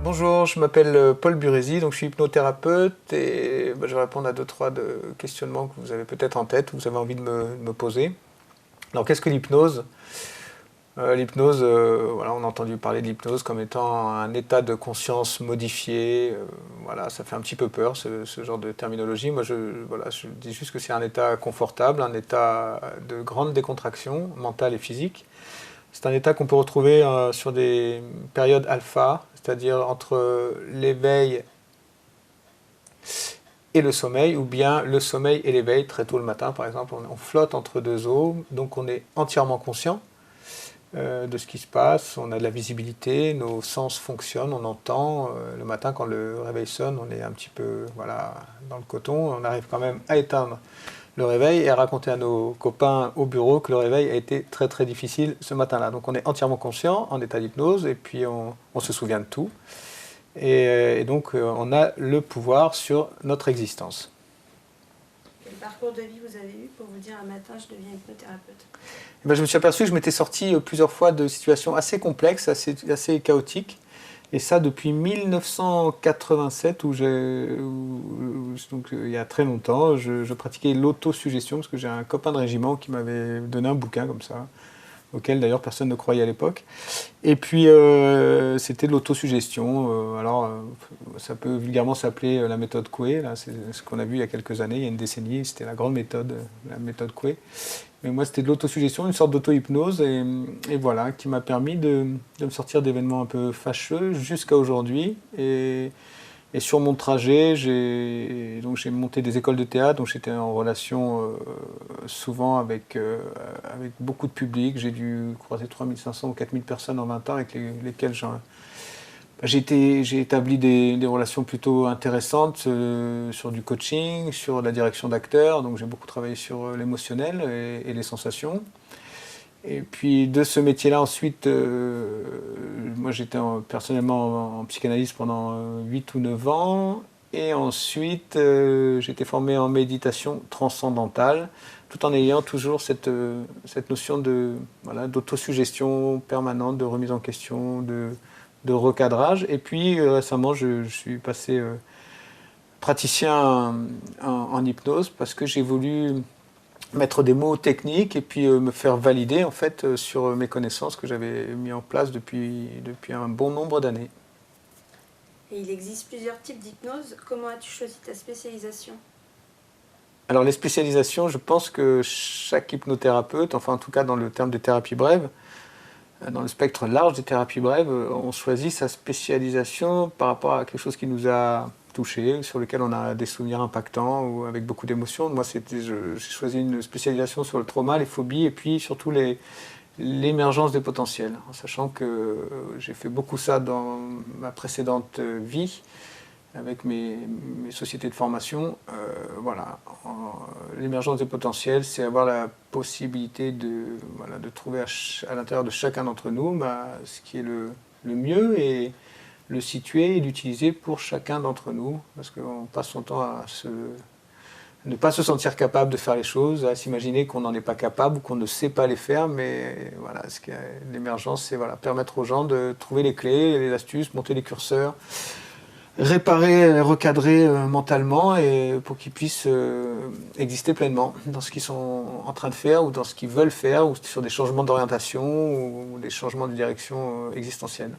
Bonjour, je m'appelle Paul Burési, donc je suis hypnothérapeute et je vais répondre à deux, trois questionnements que vous avez peut-être en tête ou vous avez envie de me poser. Alors qu'est-ce que l'hypnose? L'hypnose, voilà, on a entendu parler de l'hypnose comme étant un état de conscience modifié. Voilà, ça fait un petit peu peur ce genre de terminologie. Moi, voilà, je dis juste que c'est un état confortable, un état de grande décontraction mentale et physique. C'est un état qu'on peut retrouver sur des périodes alpha, c'est-à-dire entre l'éveil et le sommeil, ou bien le sommeil et l'éveil très tôt le matin, par exemple. On flotte entre deux eaux, donc on est entièrement conscient de ce qui se passe, on a de la visibilité, nos sens fonctionnent, on entend. Le matin, quand le réveil sonne, on est un petit peu voilà, dans le coton, on arrive quand même à éteindre le réveil et à raconter à nos copains au bureau que le réveil a été très très difficile ce matin-là. Donc on est entièrement conscient, en état d'hypnose, et puis on se souvient de tout. Et donc on a le pouvoir sur notre existence. Quel parcours de vie vous avez eu pour vous dire un matin je deviens hypnothérapeute? Je me suis aperçu que je m'étais sorti plusieurs fois de situations assez complexes, assez chaotiques. Et ça depuis 1987, donc, il y a très longtemps, je pratiquais l'autosuggestion, parce que j'ai un copain de régiment qui m'avait donné un bouquin comme ça, auquel d'ailleurs personne ne croyait à l'époque. Et puis c'était de l'autosuggestion. Ça peut vulgairement s'appeler la méthode Coué. Là, c'est ce qu'on a vu il y a quelques années, il y a une décennie, c'était la grande méthode, la méthode Coué. Mais moi, c'était de l'autosuggestion, une sorte d'auto-hypnose, et voilà, qui m'a permis de me sortir d'événements un peu fâcheux jusqu'à aujourd'hui. Et sur mon trajet, j'ai monté des écoles de théâtre, donc j'étais en relation souvent avec beaucoup de public. J'ai dû croiser 3500 ou 4000 personnes en 20 ans avec lesquelles j'ai établi des relations plutôt intéressantes sur du coaching, sur la direction d'acteurs. Donc j'ai beaucoup travaillé sur l'émotionnel et les sensations. Et puis de ce métier-là, ensuite, moi j'étais personnellement en psychanalyse pendant 8 ou 9 ans. Et ensuite, j'étais formé en méditation transcendantale, tout en ayant toujours cette notion voilà, d'autosuggestion permanente, de remise en question, de recadrage. Et puis récemment, je suis passé praticien en hypnose parce que j'ai voulu mettre des mots techniques et puis me faire valider en fait sur mes connaissances que j'avais mis en place depuis un bon nombre d'années. Et il existe plusieurs types d'hypnose. Comment as-tu choisi ta spécialisation? Alors les spécialisations, je pense que chaque hypnothérapeute, enfin en tout cas dans le terme de thérapie brève, dans le spectre large des thérapies brèves, on choisit sa spécialisation par rapport à quelque chose qui nous a touché, sur lequel on a des souvenirs impactants ou avec beaucoup d'émotions. Moi, j'ai choisi une spécialisation sur le trauma, les phobies et puis surtout l'émergence des potentiels, en sachant que j'ai fait beaucoup ça dans ma précédente vie avec mes sociétés de formation. Voilà. L'émergence des potentiels, c'est avoir la possibilité voilà, de trouver à l'intérieur de chacun d'entre nous ce qui est le mieux et le situer et l'utiliser pour chacun d'entre nous, parce qu'on passe son temps à ne pas se sentir capable de faire les choses, à s'imaginer qu'on n'en est pas capable ou qu'on ne sait pas les faire, mais voilà, l'émergence, c'est voilà, permettre aux gens de trouver les clés, les astuces, monter les curseurs, réparer, recadrer mentalement et pour qu'ils puissent exister pleinement dans ce qu'ils sont en train de faire ou dans ce qu'ils veulent faire ou sur des changements d'orientation ou des changements de direction existentielle.